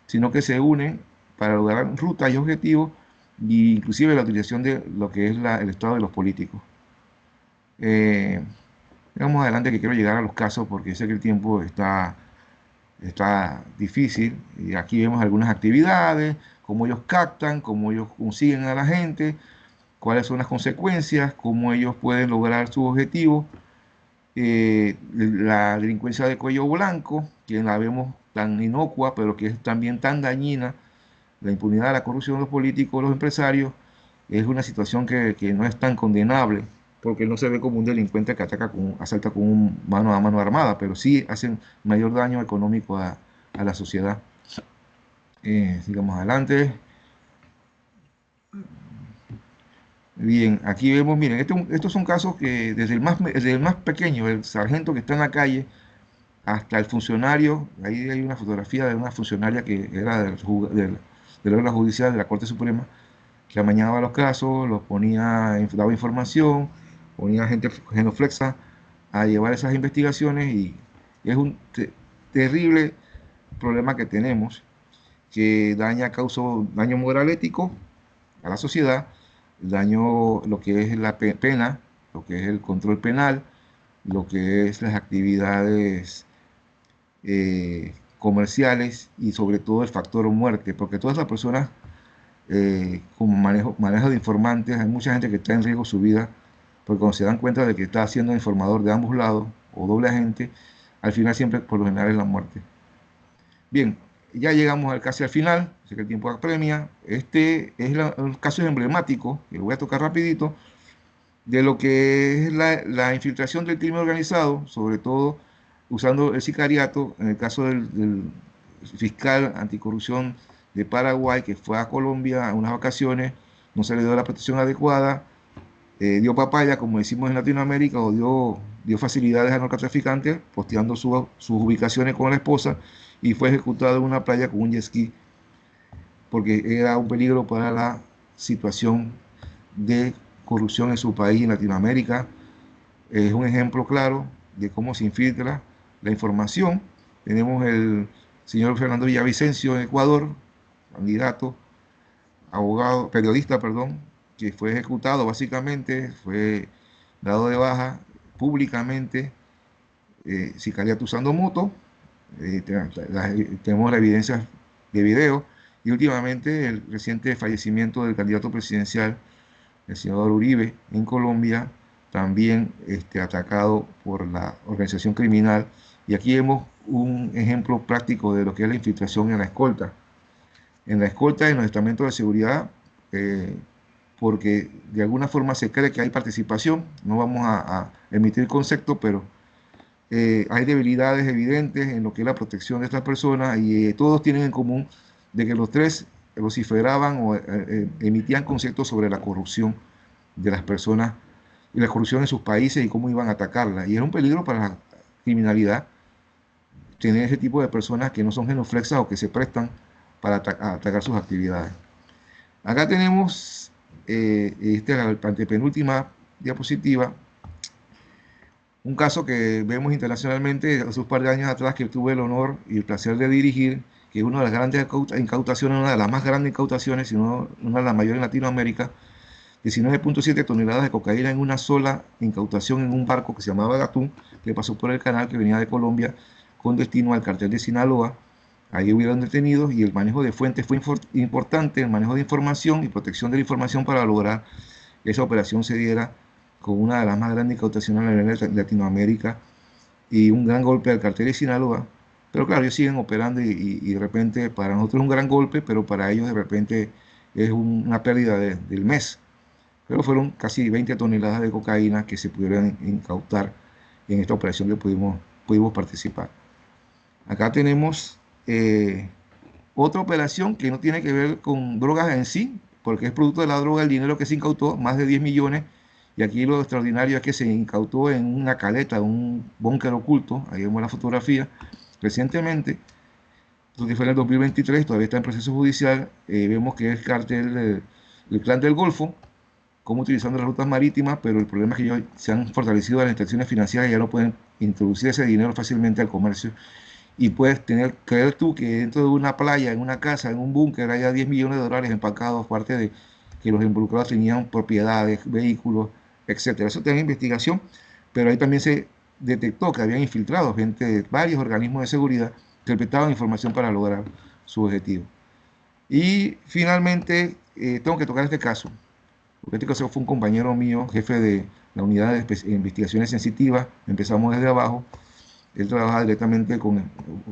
sino que se unen para lograr rutas y objetivos, e inclusive la utilización de lo que es el estado de los políticos. Vamos adelante, que quiero llegar a los casos porque sé que el tiempo está difícil. Y aquí vemos algunas actividades, cómo ellos captan, cómo ellos consiguen a la gente, cuáles son las consecuencias, cómo ellos pueden lograr sus objetivos. La delincuencia de cuello blanco, que la vemos tan inocua, pero que es también tan dañina, la impunidad, la corrupción de los políticos, los empresarios, es una situación que no es tan condenable, porque no se ve como un delincuente que asalta con un mano a mano armada, pero sí hacen mayor daño económico a la sociedad. Sigamos adelante. Bien, aquí vemos, miren, estos son casos que desde el más pequeño, el sargento que está en la calle, hasta el funcionario. Ahí hay una fotografía de una funcionaria que era del órgano judicial de la Corte Suprema, que amañaba los casos, los ponía, daba información, ponía gente genuflexa a llevar esas investigaciones, y es un terrible problema que tenemos, que causó daño moral ético a la sociedad, daño lo que es la pena lo que es el control penal, lo que es las actividades comerciales y sobre todo el factor muerte, porque todas las personas con manejo de informantes, hay mucha gente que está en riesgo su vida, porque cuando se dan cuenta de que está siendo informador de ambos lados o doble agente, al final siempre por lo general es la muerte. Bien, ya llegamos casi al final, sé que el tiempo apremia. Este es un caso emblemático, que lo voy a tocar rapidito, de lo que es la infiltración del crimen organizado, sobre todo usando el sicariato, en el caso del fiscal anticorrupción de Paraguay, que fue a Colombia a unas vacaciones, no se le dio la protección adecuada, dio papaya, como decimos en Latinoamérica, o dio facilidades a narcotraficantes, posteando sus ubicaciones con la esposa, y fue ejecutado en una playa con un jet ski, porque era un peligro para la situación de corrupción en su país, en Latinoamérica. Es un ejemplo claro de cómo se infiltra la información. Tenemos el señor Fernando Villavicencio en Ecuador, candidato, abogado, periodista, perdón, que fue ejecutado básicamente, fue dado de baja públicamente, sicariato usando moto. Tenemos la evidencia de video, y últimamente el reciente fallecimiento del candidato presidencial, el señor Uribe, en Colombia, también atacado por la organización criminal. Y aquí vemos un ejemplo práctico de lo que es la infiltración en la escolta. En la escolta, en los estamentos de seguridad, porque de alguna forma se cree que hay participación. No vamos a emitir conceptos, pero hay debilidades evidentes en lo que es la protección de estas personas, y todos tienen en común de que los tres vociferaban o emitían conceptos sobre la corrupción de las personas y la corrupción en sus países y cómo iban a atacarla. Y es un peligro para la criminalidad tener ese tipo de personas que no son genuflexas o que se prestan para atacar sus actividades. Acá tenemos la antepenúltima diapositiva, un caso que vemos internacionalmente hace un par de años atrás, que tuve el honor y el placer de dirigir, que es una de las grandes incautaciones, una de las más grandes incautaciones, sino una de las mayores en Latinoamérica. 19.7 toneladas de cocaína en una sola incautación en un barco que se llamaba Gatún, que pasó por el canal, que venía de Colombia con destino al cartel de Sinaloa. Ahí hubieron detenidos, y el manejo de fuentes fue importante, el manejo de información y protección de la información para lograr que esa operación se diera con una de las más grandes incautaciones a nivel de Latinoamérica, y un gran golpe al cartel de Sinaloa. Pero claro, ellos siguen operando, y de repente para nosotros es un gran golpe, pero para ellos de repente es una pérdida del mes. Pero fueron casi 20 toneladas de cocaína que se pudieron incautar en esta operación que pudimos participar. Acá tenemos otra operación que no tiene que ver con drogas en sí, porque es producto de la droga el dinero que se incautó, más de 10 millones, y aquí lo extraordinario es que se incautó en una caleta, un búnker oculto. Ahí vemos la fotografía, recientemente, que fue en el 2023, todavía está en proceso judicial. Vemos que es el cártel, el Clan del Golfo, cómo utilizando las rutas marítimas, pero el problema es que ellos se han fortalecido las instituciones financieras y ya no pueden introducir ese dinero fácilmente al comercio. Y puedes creer tú que dentro de una playa, en una casa, en un búnker, haya 10 millones de dólares empacados, aparte de que los involucrados tenían propiedades, vehículos, etcétera. Eso tiene investigación, pero ahí también se detectó que habían infiltrado gente de varios organismos de seguridad que interpretaban información para lograr su objetivo. Y finalmente, tengo que tocar este caso, porque este caso fue un compañero mío, jefe de la unidad de investigaciones sensitivas. Empezamos desde abajo. Él trabaja directamente con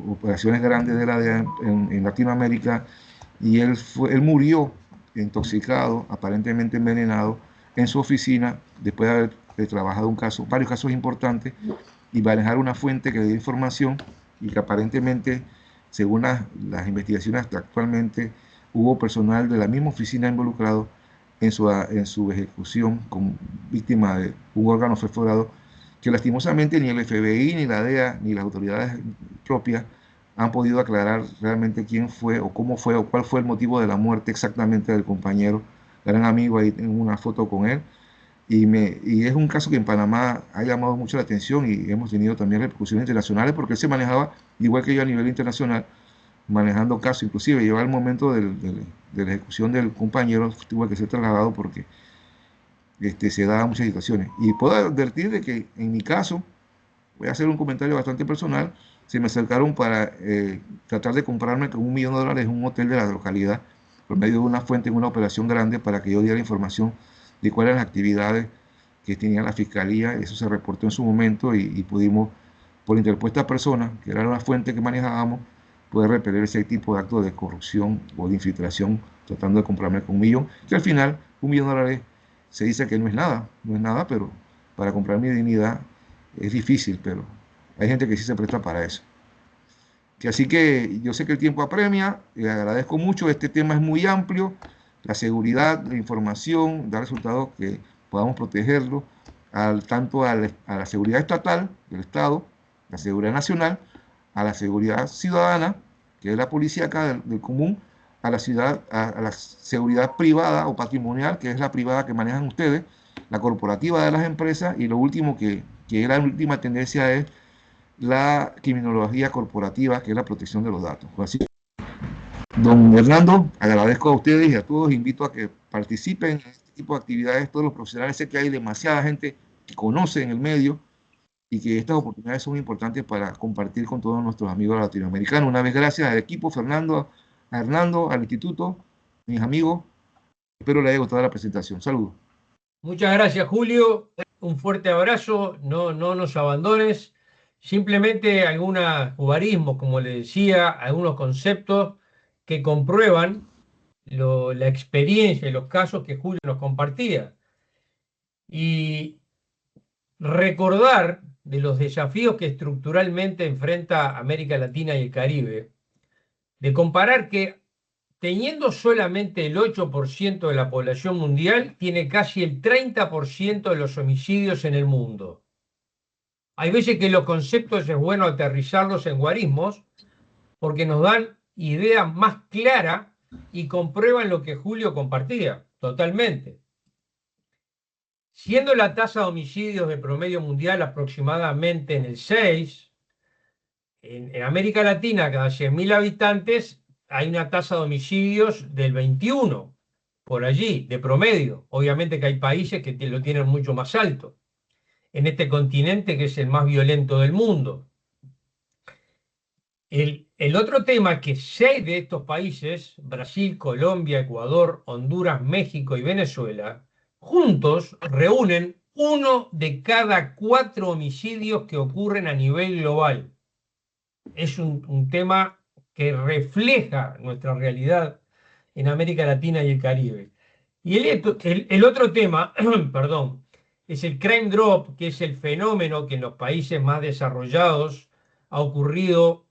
operaciones grandes de la DEA en Latinoamérica, y él murió intoxicado, aparentemente envenenado, en su oficina, después de haber trabajado varios casos importantes, y manejar una fuente que le dio información, y que aparentemente, según las investigaciones actualmente, hubo personal de la misma oficina involucrado en su ejecución como víctima de un órgano perforado, que lastimosamente ni el FBI, ni la DEA, ni las autoridades propias han podido aclarar realmente quién fue, o cómo fue, o cuál fue el motivo de la muerte exactamente del compañero, gran amigo. Ahí tengo una foto con él, y es un caso que en Panamá ha llamado mucho la atención, y hemos tenido también repercusiones internacionales, porque él se manejaba igual que yo a nivel internacional, manejando casos. Inclusive llegó el momento de la ejecución del compañero, tuvo que ser trasladado porque se da muchas situaciones. Y puedo advertir de que en mi caso, voy a hacer un comentario bastante personal, se me acercaron para tratar de comprarme con $1 millón en un hotel de la localidad, por medio de una fuente en una operación grande, para que yo diera información de cuáles eran las actividades que tenía la fiscalía. Eso se reportó en su momento y pudimos, por interpuesta persona, que era una fuente que manejábamos, poder repeler ese tipo de actos de corrupción o de infiltración, tratando de comprarme con $1 millón, que al final $1 millón se dice que no es nada, pero para comprar mi dignidad es difícil, pero hay gente que sí se presta para eso. Así que yo sé que el tiempo apremia, le agradezco mucho, este tema es muy amplio, la seguridad, la información, da resultados que podamos protegerlo, tanto a la seguridad estatal del Estado, la seguridad nacional, a la seguridad ciudadana, que es la policía acá del común, a la seguridad privada o patrimonial, que es la privada que manejan ustedes, la corporativa de las empresas, y lo último que es la última tendencia es la criminología corporativa, que es la protección de los datos. Así, don Hernando, agradezco a ustedes y a todos, invito a que participen en este tipo de actividades, todos los profesionales. Sé que hay demasiada gente que conoce en el medio y que estas oportunidades son importantes para compartir con todos nuestros amigos latinoamericanos. Una vez gracias al equipo, Fernando, a Hernando, al instituto, mis amigos. Espero les haya gustado la presentación. Saludos. Muchas gracias, Julio. Un fuerte abrazo. No nos abandones. Simplemente algunos jugarismos, como le decía, algunos conceptos que comprueban la experiencia y los casos que Julio nos compartía. Y recordar de los desafíos que estructuralmente enfrenta América Latina y el Caribe, de comparar que teniendo solamente el 8% de la población mundial, tiene casi el 30% de los homicidios en el mundo. Hay veces que los conceptos es bueno aterrizarlos en guarismos porque nos dan ideas más claras y comprueban lo que Julio compartía totalmente. Siendo la tasa de homicidios de promedio mundial aproximadamente en el 6, en América Latina, cada 100.000 habitantes, hay una tasa de homicidios del 21, por allí, de promedio. Obviamente que hay países que lo tienen mucho más alto. En este continente que es el más violento del mundo. El otro tema es que 6 de estos países, Brasil, Colombia, Ecuador, Honduras, México y Venezuela, juntos reúnen 1 de cada 4 homicidios que ocurren a nivel global. Es un tema que refleja nuestra realidad en América Latina y el Caribe. Y el otro tema, perdón, es el crime drop, que es el fenómeno que en los países más desarrollados ha ocurrido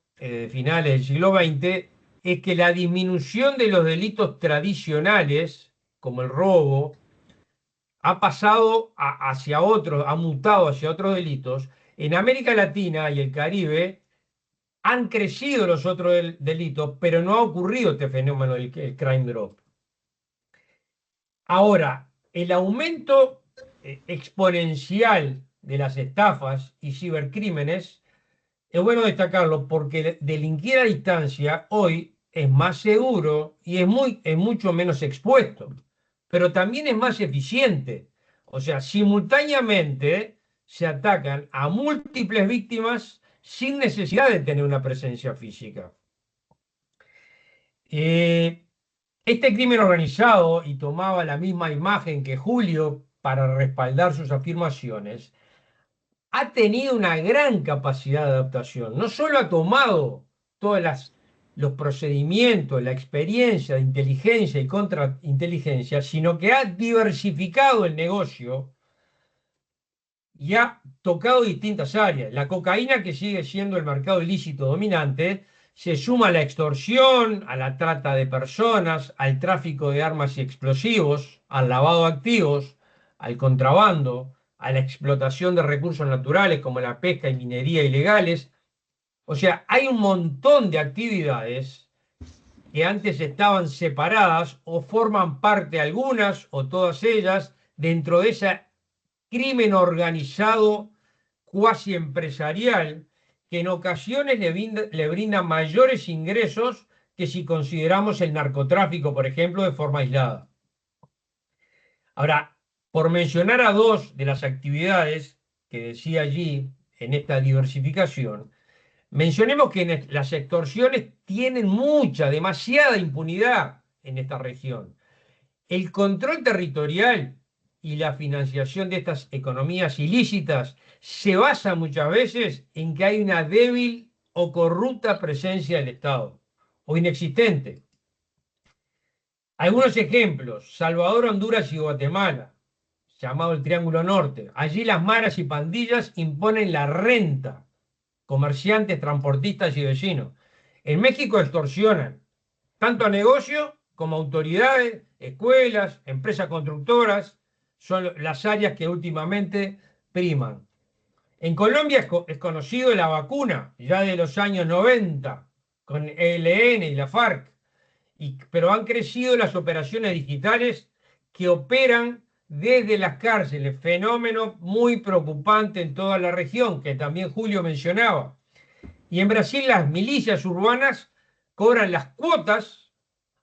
finales del siglo XX, es que la disminución de los delitos tradicionales, como el robo, ha pasado hacia otros, ha mutado hacia otros delitos. En América Latina y el Caribe han crecido los otros delitos, pero no ha ocurrido este fenómeno del crime drop. Ahora, el aumento exponencial de las estafas y cibercrímenes, es bueno destacarlo porque delinquir a distancia hoy es más seguro y es mucho menos expuesto, pero también es más eficiente. O sea, simultáneamente se atacan a múltiples víctimas sin necesidad de tener una presencia física. Este crimen organizado, y tomaba la misma imagen que Julio para respaldar sus afirmaciones, ha tenido una gran capacidad de adaptación. No solo ha tomado todos los procedimientos, la experiencia de inteligencia y contrainteligencia, sino que ha diversificado el negocio y ha tocado distintas áreas. La cocaína, que sigue siendo el mercado ilícito dominante, se suma a la extorsión, a la trata de personas, al tráfico de armas y explosivos, al lavado de activos, al contrabando, a la explotación de recursos naturales como la pesca y minería ilegales. O sea, hay un montón de actividades que antes estaban separadas o forman parte algunas o todas ellas dentro de ese crimen organizado cuasi empresarial que en ocasiones le brinda mayores ingresos que si consideramos el narcotráfico, por ejemplo, de forma aislada. Ahora, por mencionar a dos de las actividades que decía allí en esta diversificación, mencionemos que las extorsiones tienen demasiada impunidad en esta región. El control territorial y la financiación de estas economías ilícitas se basa muchas veces en que hay una débil o corrupta presencia del Estado, o inexistente. Algunos ejemplos: Salvador, Honduras y Guatemala, llamado el Triángulo Norte. Allí las maras y pandillas imponen la renta, comerciantes, transportistas y vecinos. En México extorsionan tanto a negocios como a autoridades, escuelas, empresas constructoras, son las áreas que últimamente priman. En Colombia es conocido la vacuna, ya de los años 90, con ELN y la FARC, pero han crecido las operaciones digitales que operan desde las cárceles, fenómeno muy preocupante en toda la región, que también Julio mencionaba. Y en Brasil las milicias urbanas cobran las cuotas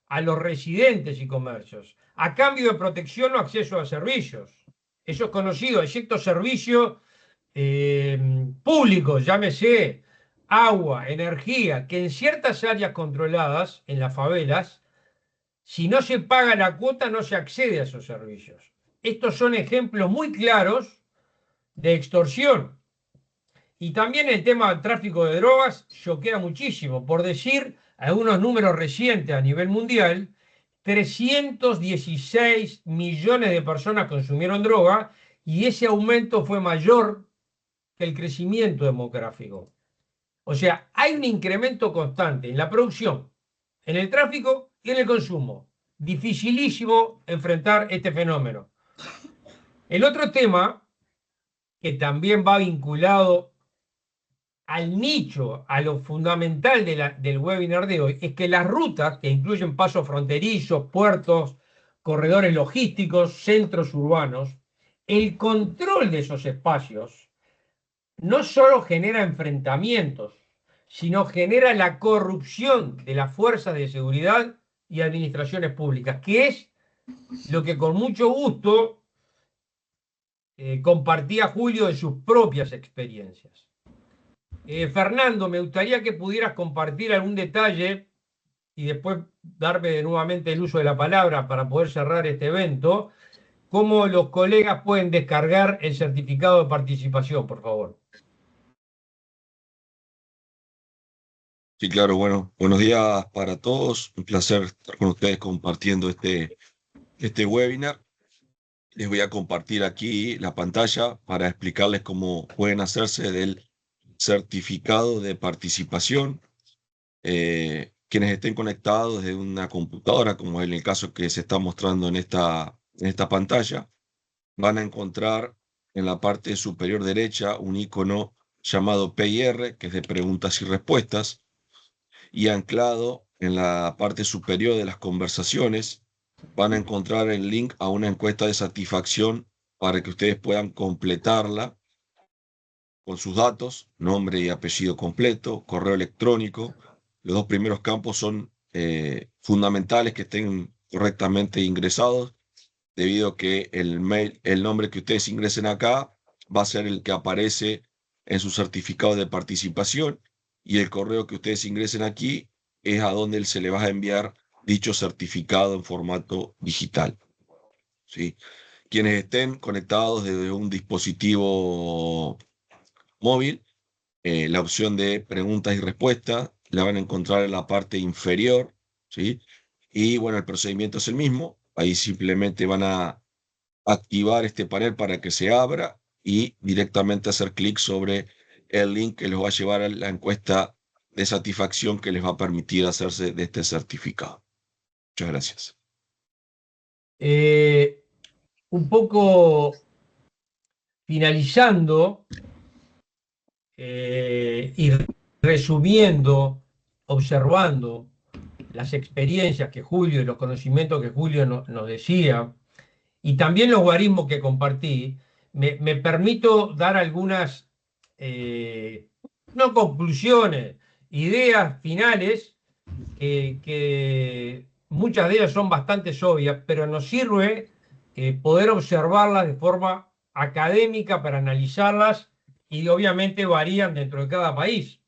a los residentes y comercios, a cambio de protección o acceso a servicios. Eso es conocido, excepto servicios públicos, llámese agua, energía, que en ciertas áreas controladas, en las favelas, si no se paga la cuota no se accede a esos servicios. Estos son ejemplos muy claros de extorsión. Y también el tema del tráfico de drogas choquea muchísimo. Por decir algunos números recientes a nivel mundial, 316 millones de personas consumieron droga y ese aumento fue mayor que el crecimiento demográfico. O sea, hay un incremento constante en la producción, en el tráfico y en el consumo. Dificilísimo enfrentar este fenómeno. El otro tema, que también va vinculado al nicho, a lo fundamental del webinar de hoy, es que las rutas, que incluyen pasos fronterizos, puertos, corredores logísticos, centros urbanos, el control de esos espacios no solo genera enfrentamientos, sino genera la corrupción de las fuerzas de seguridad y administraciones públicas, que es lo que con mucho gusto compartía Julio de sus propias experiencias. Fernando, me gustaría que pudieras compartir algún detalle y después darme nuevamente el uso de la palabra para poder cerrar este evento, cómo los colegas pueden descargar el certificado de participación, por favor. Sí, claro, bueno, buenos días para todos. Un placer estar con ustedes compartiendo este webinar. Les voy a compartir aquí la pantalla para explicarles cómo pueden hacerse del certificado de participación. Quienes estén conectados desde una computadora, como es el caso que se está mostrando en esta pantalla, van a encontrar en la parte superior derecha un icono llamado PIR, que es de preguntas y respuestas, y anclado en la parte superior de las conversaciones van a encontrar el link a una encuesta de satisfacción para que ustedes puedan completarla con sus datos, nombre y apellido completo, correo electrónico. Los dos primeros campos son fundamentales que estén correctamente ingresados, debido a que el nombre que ustedes ingresen acá va a ser el que aparece en su certificado de participación, y el correo que ustedes ingresen aquí es a donde se le va a enviar dicho certificado en formato digital. ¿Sí? Quienes estén conectados desde un dispositivo móvil, la opción de preguntas y respuestas la van a encontrar en la parte inferior, ¿sí? Y bueno, el procedimiento es el mismo. Ahí simplemente van a activar este panel para que se abra y directamente hacer clic sobre el link que les va a llevar a la encuesta de satisfacción que les va a permitir hacerse de este certificado. Muchas gracias. Un poco finalizando y resumiendo, observando las experiencias que Julio y los conocimientos que Julio nos decía, y también los guarismos que compartí, me permito dar algunas, no conclusiones, ideas finales, que muchas de ellas son bastante obvias, pero nos sirve poder observarlas de forma académica para analizarlas y obviamente varían dentro de cada país.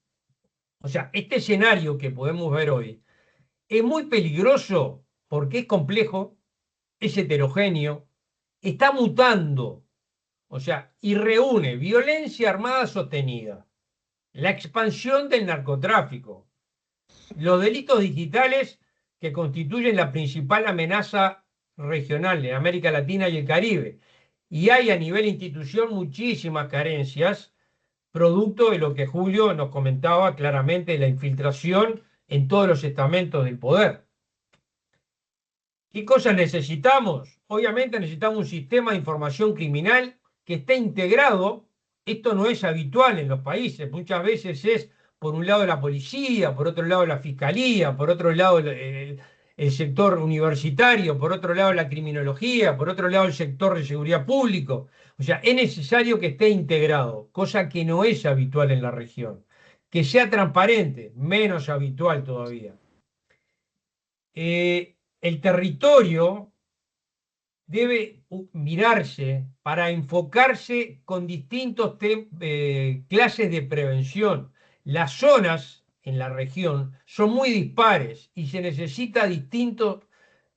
O sea, este escenario que podemos ver hoy es muy peligroso porque es complejo, es heterogéneo, está mutando, o sea, y reúne violencia armada sostenida, la expansión del narcotráfico, los delitos digitales que constituyen la principal amenaza regional en América Latina y el Caribe. Y hay a nivel institución muchísimas carencias, producto de lo que Julio nos comentaba claramente, la infiltración en todos los estamentos del poder. ¿Qué cosas necesitamos? Obviamente necesitamos un sistema de información criminal que esté integrado. Esto no es habitual en los países. Muchas veces es por un lado la policía, por otro lado la fiscalía, por otro lado el sector universitario, por otro lado la criminología, por otro lado el sector de seguridad público. O sea, es necesario que esté integrado, cosa que no es habitual en la región. Que sea transparente, menos habitual todavía. El territorio debe mirarse para enfocarse con distintos clases de prevención. Las zonas en la región son muy dispares y se necesita distintas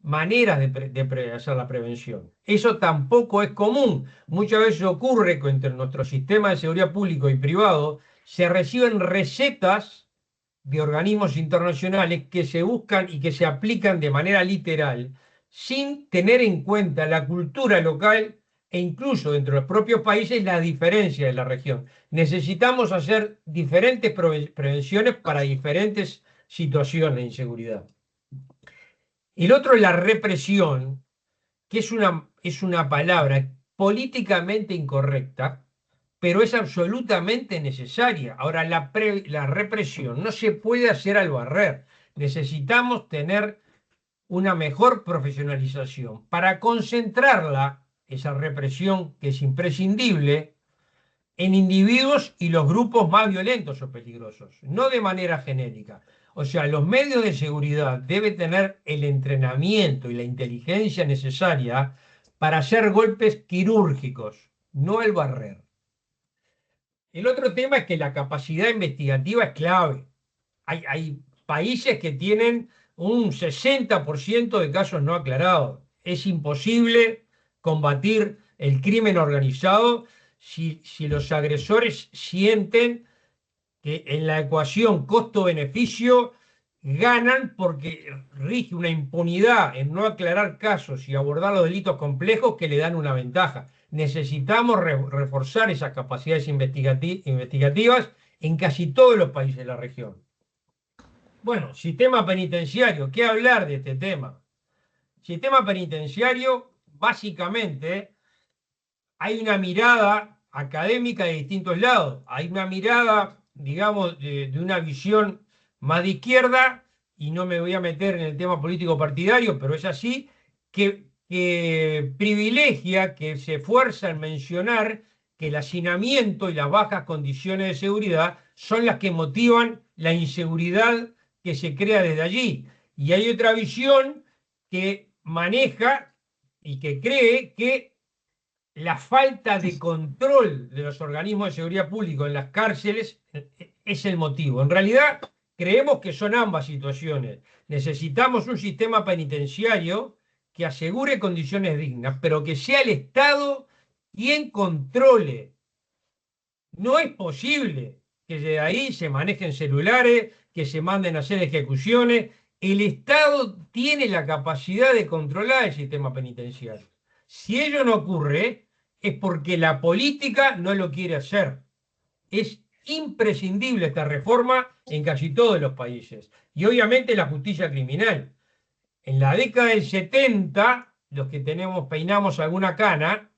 maneras de hacer la prevención. Eso tampoco es común. Muchas veces ocurre que entre nuestro sistema de seguridad público y privado se reciben recetas de organismos internacionales que se buscan y que se aplican de manera literal, sin tener en cuenta la cultura local e incluso dentro de los propios países la diferencia de la región. Necesitamos hacer diferentes prevenciones para diferentes situaciones de inseguridad. Y el otro es la represión, que es una palabra políticamente incorrecta, pero es absolutamente necesaria. Ahora, la represión no se puede hacer al barrer. Necesitamos tener una mejor profesionalización para concentrarla, esa represión que es imprescindible, en individuos y los grupos más violentos o peligrosos, no de manera genérica. O sea, los medios de seguridad deben tener el entrenamiento y la inteligencia necesaria para hacer golpes quirúrgicos, no el barrer. El otro tema es que la capacidad investigativa es clave. Hay países que tienen un 60% de casos no aclarados. Es imposible combatir el crimen organizado si los agresores sienten que en la ecuación costo-beneficio ganan porque rige una impunidad en no aclarar casos y abordar los delitos complejos que le dan una ventaja. Necesitamos reforzar esas capacidades investigativas en casi todos los países de la región. Bueno, sistema penitenciario, ¿qué hablar de este tema? Sistema penitenciario, básicamente, hay una mirada académica de distintos lados. Hay una mirada, digamos, de una visión más de izquierda, y no me voy a meter en el tema político partidario, pero es así, que privilegia, que se esfuerza en mencionar que el hacinamiento y las bajas condiciones de seguridad son las que motivan la inseguridad que se crea desde allí. Y hay otra visión que maneja y que cree que la falta de control de los organismos de seguridad pública en las cárceles es el motivo. En realidad, creemos que son ambas situaciones. Necesitamos un sistema penitenciario que asegure condiciones dignas, pero que sea el Estado quien controle. No es posible que de ahí se manejen celulares, que se manden a hacer ejecuciones. El Estado tiene la capacidad de controlar el sistema penitenciario. Si ello no ocurre, es porque la política no lo quiere hacer. Es imprescindible esta reforma en casi todos los países. Y obviamente la justicia criminal. En la década del 70, los que peinamos alguna cana,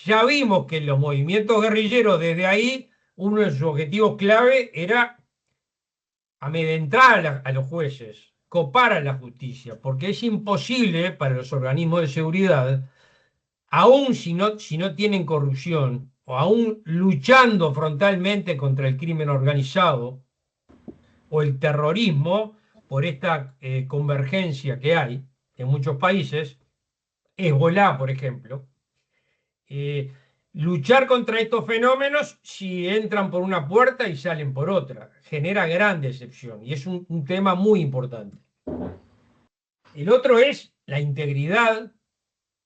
ya vimos que en los movimientos guerrilleros desde ahí, uno de sus objetivos clave era amedrentar a los jueces, copar a la justicia, porque es imposible para los organismos de seguridad, aún si no tienen corrupción, o aún luchando frontalmente contra el crimen organizado o el terrorismo, por esta convergencia que hay en muchos países, Hezbolá, por ejemplo. Luchar contra estos fenómenos si entran por una puerta y salen por otra. Genera gran decepción y es un tema muy importante. El otro es la integridad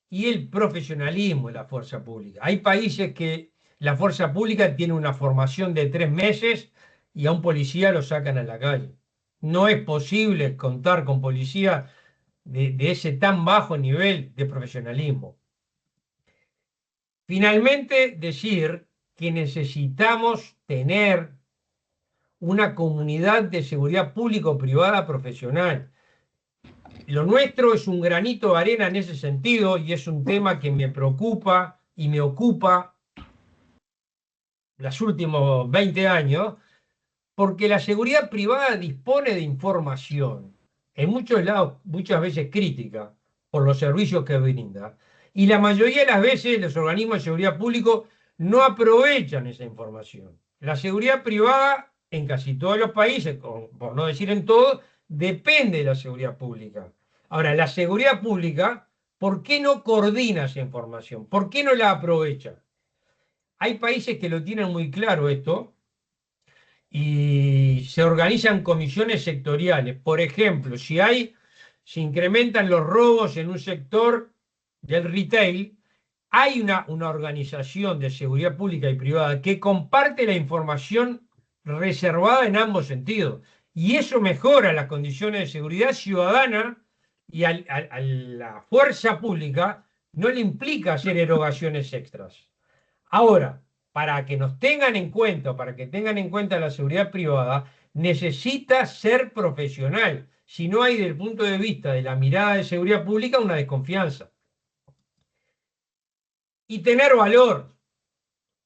y el profesionalismo de la fuerza pública. Hay países que la fuerza pública tiene una formación de 3 meses y a un policía lo sacan a la calle. No es posible contar con policía de ese tan bajo nivel de profesionalismo. Finalmente, decir que necesitamos tener una comunidad de seguridad público-privada profesional. Lo nuestro es un granito de arena en ese sentido y es un tema que me preocupa y me ocupa los últimos 20 años, porque la seguridad privada dispone de información, en muchos lados, muchas veces crítica, por los servicios que brinda. Y la mayoría de las veces los organismos de seguridad público no aprovechan esa información. La seguridad privada, en casi todos los países, por no decir en todos, depende de la seguridad pública. Ahora, la seguridad pública, ¿por qué no coordina esa información? ¿Por qué no la aprovecha? Hay países que lo tienen muy claro esto y se organizan comisiones sectoriales. Por ejemplo, se incrementan los robos en un sector del retail, hay una organización de seguridad pública y privada que comparte la información reservada en ambos sentidos. Y eso mejora las condiciones de seguridad ciudadana y a la fuerza pública no le implica hacer erogaciones extras. Ahora, para que nos tengan en cuenta, para que tengan en cuenta la seguridad privada, necesita ser profesional. Si no hay, desde el punto de vista de la mirada de seguridad pública, una desconfianza. Y tener valor.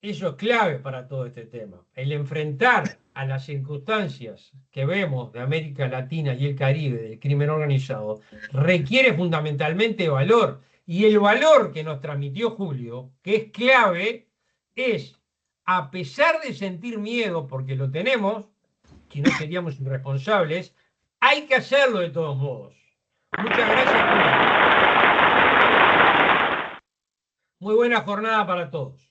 Eso es clave para todo este tema. El enfrentar a las circunstancias que vemos de América Latina y el Caribe, del crimen organizado, requiere fundamentalmente valor. Y el valor que nos transmitió Julio, que es clave, es, a pesar de sentir miedo, porque lo tenemos, si no seríamos irresponsables, hay que hacerlo de todos modos. Muchas gracias, Julio. Muy buena jornada para todos.